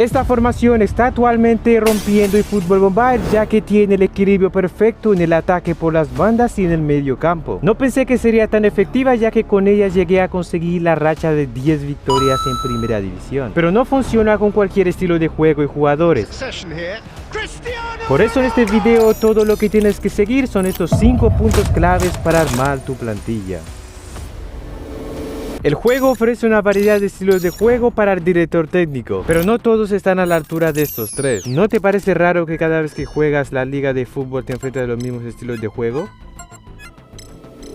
Esta formación está actualmente rompiendo el fútbol Bombay, ya que tiene el equilibrio perfecto en el ataque por las bandas y en el medio campo. No pensé que sería tan efectiva, ya que con ella llegué a conseguir la racha de 10 victorias en primera división. Pero no funciona con cualquier estilo de juego y jugadores. Por eso en este video todo lo que tienes que seguir son estos 5 puntos claves para armar tu plantilla. El juego ofrece una variedad de estilos de juego para el director técnico, pero no todos están a la altura de estos 3. ¿No te parece raro que cada vez que juegas la liga de fútbol te enfrentas a los mismos estilos de juego?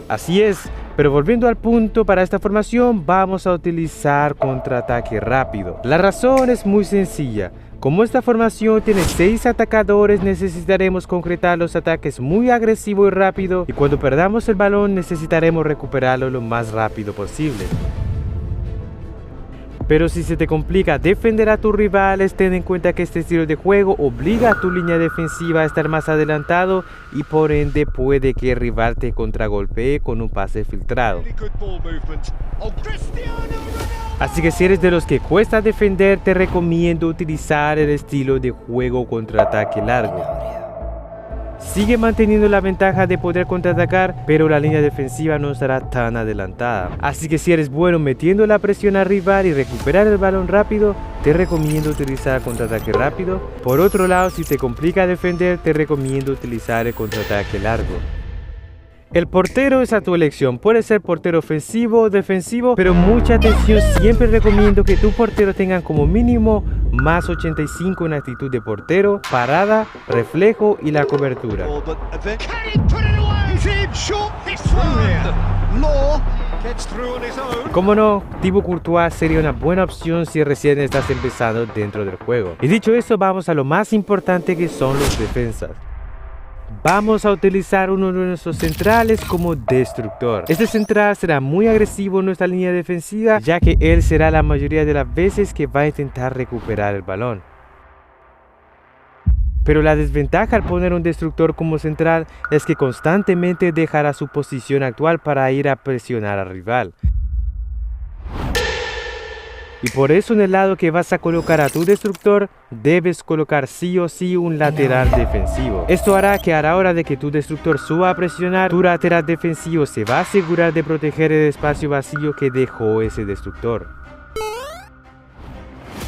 Así es, pero volviendo al punto, para esta formación vamos a utilizar contraataque rápido. La razón es muy sencilla. Como esta formación tiene 6 atacadores, necesitaremos concretar los ataques muy agresivo y rápido, y cuando perdamos el balón necesitaremos recuperarlo lo más rápido posible. Pero si se te complica defender a tus rivales, ten en cuenta que este estilo de juego obliga a tu línea defensiva a estar más adelantado y por ende puede que el rival te contragolpee con un pase filtrado. Así que si eres de los que cuesta defender, te recomiendo utilizar el estilo de juego contraataque largo. Sigue manteniendo la ventaja de poder contraatacar, pero la línea defensiva no estará tan adelantada. Así que si eres bueno metiendo la presión al rival y recuperar el balón rápido, te recomiendo utilizar contraataque rápido. Por otro lado, si te complica defender, te recomiendo utilizar el contraataque largo. El portero es a tu elección, puede ser portero ofensivo o defensivo, pero mucha atención, siempre recomiendo que tu portero tenga como mínimo más 85 en actitud de portero, parada, reflejo y la cobertura. Como no, Thibaut Courtois sería una buena opción si recién estás empezando dentro del juego. Y dicho esto, vamos a lo más importante, que son los defensas. Vamos a utilizar uno de nuestros centrales como destructor. Este central será muy agresivo en nuestra línea defensiva, ya que él será la mayoría de las veces que va a intentar recuperar el balón. Pero la desventaja al poner un destructor como central es que constantemente dejará su posición actual para ir a presionar al rival. Y por eso en el lado que vas a colocar a tu destructor, debes colocar sí o sí un lateral defensivo. Esto hará que a la hora de que tu destructor suba a presionar, tu lateral defensivo se va a asegurar de proteger el espacio vacío que dejó ese destructor.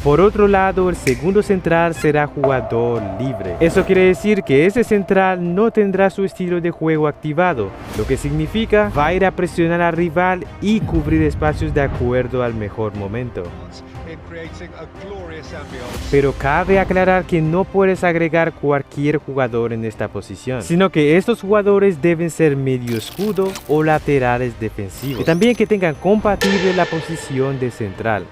Por otro lado, el segundo central será jugador libre. Eso quiere decir que ese central no tendrá su estilo de juego activado, lo que significa va a ir a presionar al rival y cubrir espacios de acuerdo al mejor momento. Pero cabe aclarar que no puedes agregar cualquier jugador en esta posición, sino que estos jugadores deben ser medio escudo o laterales defensivos, y también que tengan compatible la posición de central.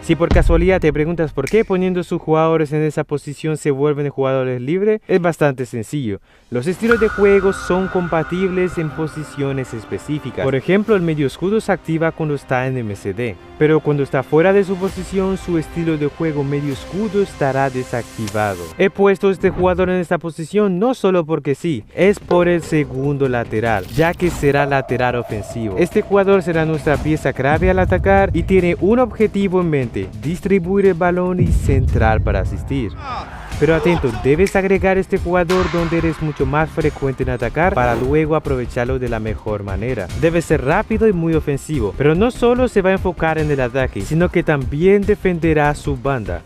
Si por casualidad te preguntas por qué poniendo sus jugadores en esa posición se vuelven jugadores libres, es bastante sencillo. Los estilos de juego son compatibles en posiciones específicas. Por ejemplo, el medio escudo se activa cuando está en MCD, pero cuando está fuera de su posición, su estilo de juego medio escudo estará desactivado. He puesto este jugador en esta posición no solo porque sí, es por el segundo lateral, ya que será lateral ofensivo. Este jugador será nuestra pieza clave al atacar y tiene un objetivo en mente: distribuir el balón y centrar para asistir. Pero atento, debes agregar este jugador donde eres mucho más frecuente en atacar para luego aprovecharlo de la mejor manera. Debe ser rápido y muy ofensivo, pero no solo se va a enfocar en el ataque, sino que también defenderá su banda.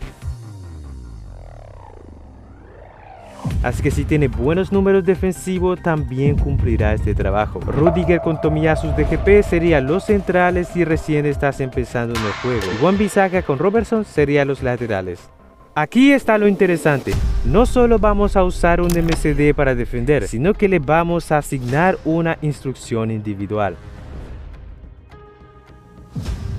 Así que si tiene buenos números defensivos, también cumplirá este trabajo. Rudiger con Tomiyasu de GP serían los centrales si recién estás empezando en el juego. Y Wan-Bissaka con Robertson serían los laterales. Aquí está lo interesante, no solo vamos a usar un MCD para defender, sino que le vamos a asignar una instrucción individual.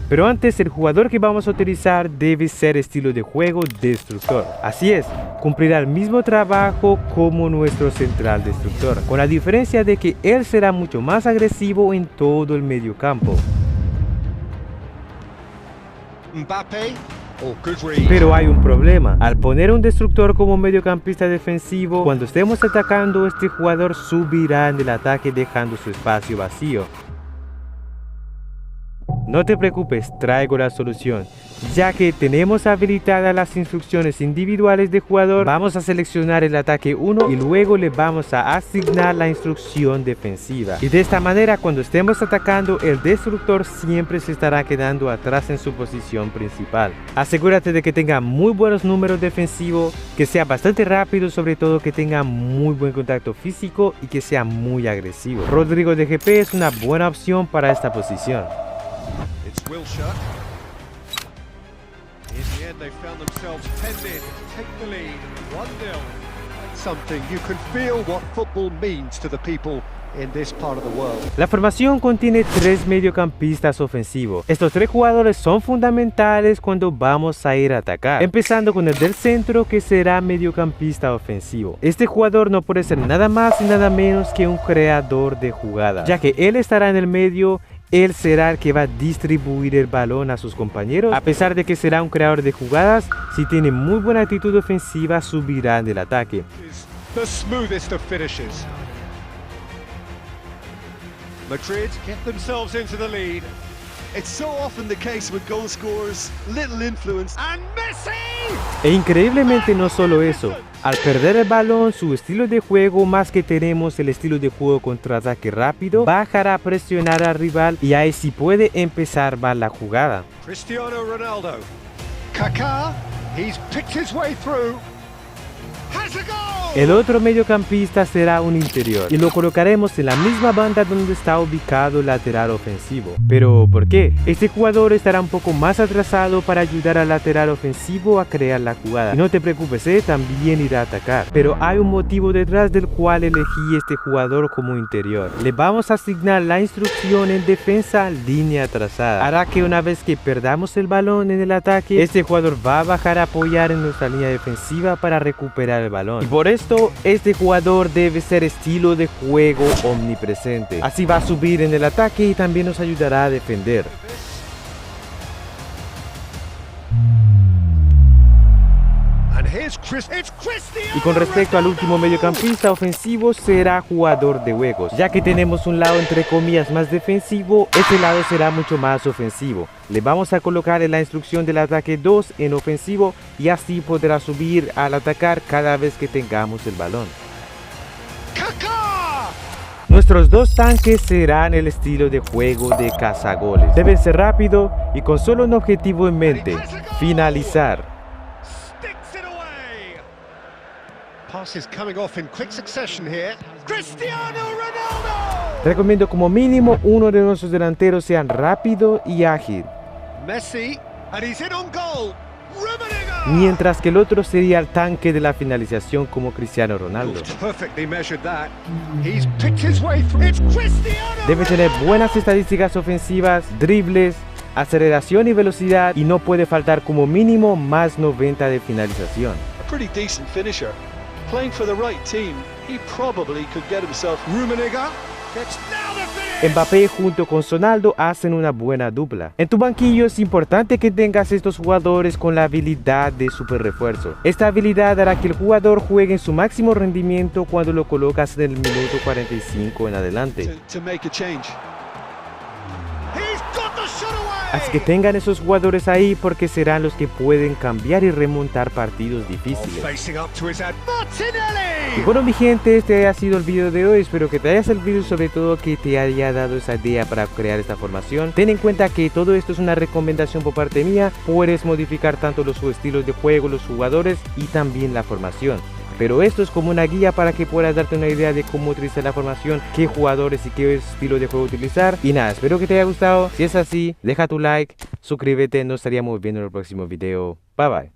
Pero antes, el jugador que vamos a utilizar debe ser estilo de juego destructor. Así es, cumplirá el mismo trabajo como nuestro central destructor, con la diferencia de que él será mucho más agresivo en todo el medio campo. Pero hay un problema. Al poner un destructor como mediocampista defensivo, cuando estemos atacando, este jugador subirá en el ataque dejando su espacio vacío. No te preocupes, traigo la solución. Ya que tenemos habilitadas las instrucciones individuales de jugador, vamos a seleccionar el ataque 1 y luego le vamos a asignar la instrucción defensiva. Y de esta manera, cuando estemos atacando, el destructor siempre se estará quedando atrás en su posición principal. Asegúrate de que tenga muy buenos números defensivos, que sea bastante rápido, sobre todo que tenga muy buen contacto físico y que sea muy agresivo. Rodrigo de GP es una buena opción para esta posición. In the end, they found themselves penned in to take the lead, 1-0. Something you can feel what football means to the people in this part of the world. La formación contiene 3 mediocampistas ofensivos. Estos 3 jugadores son fundamentales cuando vamos a ir a atacar. Empezando con el del centro, que será mediocampista ofensivo. Este jugador no puede ser nada más y nada menos que un creador de jugadas, ya que él estará en el medio. Él será el que va a distribuir el balón a sus compañeros. A pesar de que será un creador de jugadas, si tiene muy buena actitud ofensiva, subirá en el ataque. The smoothest of finishes. Madrid get themselves into the lead. It's so often the case with goal scorers, little influence. And Messi! E increíblemente no solo eso. Al perder el balón, su estilo de juego, más que tenemos el estilo de juego contraataque rápido, bajará a presionar al rival y ahí sí puede empezar mal la jugada. Cristiano Ronaldo. Kaká, he's picked his way through. Has a goal! El otro mediocampista será un interior y lo colocaremos en la misma banda donde está ubicado el lateral ofensivo. ¿Pero por qué? Este jugador estará un poco más atrasado para ayudar al lateral ofensivo a crear la jugada. Y no te preocupes, también irá a atacar. Pero hay un motivo detrás del cual elegí este jugador como interior. Le vamos a asignar la instrucción en defensa línea atrasada. Hará que una vez que perdamos el balón en el ataque, este jugador va a bajar a apoyar en nuestra línea defensiva para recuperar el balón. Y por esto, este jugador debe ser estilo de juego omnipresente. Así va a subir en el ataque y también nos ayudará a defender. Y con respecto al último mediocampista ofensivo, será jugador de juegos. Ya que tenemos un lado entre comillas más defensivo, este lado será mucho más ofensivo. Le vamos a colocar en la instrucción del ataque 2 en ofensivo y así podrá subir al atacar cada vez que tengamos el balón. Nuestros 2 tanques serán el estilo de juego de cazagoles. Deben ser rápido y con solo un objetivo en mente: finalizar. Passes coming off in quick succession here. Cristiano Ronaldo! Recomiendo como mínimo uno de nuestros delanteros sean rápido y ágil. Messi, and he's in on goal. Rummenigge! Mientras que el otro sería el tanque de la finalización como Cristiano Ronaldo. Perfectly measured that. He's picked his way through. It's Cristiano! Debe tener buenas estadísticas ofensivas, dribles, aceleración y velocidad, y no puede faltar como mínimo más 90 de finalización. A pretty decent finisher. Playing for the right team, he probably could get himself. Rummenigge gets now the finish. Mbappé junto con Ronaldo hacen una buena dupla. En tu banquillo es importante que tengas estos jugadores con la habilidad de super refuerzo. Esta habilidad hará que el jugador juegue en su máximo rendimiento cuando lo colocas en el minuto 45 en adelante. To make a change. He's got the shot away. Así que tengan esos jugadores ahí porque serán los que pueden cambiar y remontar partidos difíciles. Facing up to his Martinelli. Y bueno, mi gente, este ha sido el video de hoy. Espero que te haya servido y sobre todo que te haya dado esa idea para crear esta formación. Ten en cuenta que todo esto es una recomendación por parte mía. Puedes modificar tanto los estilos de juego, los jugadores y también la formación. Pero esto es como una guía para que puedas darte una idea de cómo utilizar la formación, qué jugadores y qué estilo de juego utilizar. Y nada, espero que te haya gustado. Si es así, deja tu like, suscríbete, nos estaríamos viendo en el próximo video. Bye bye.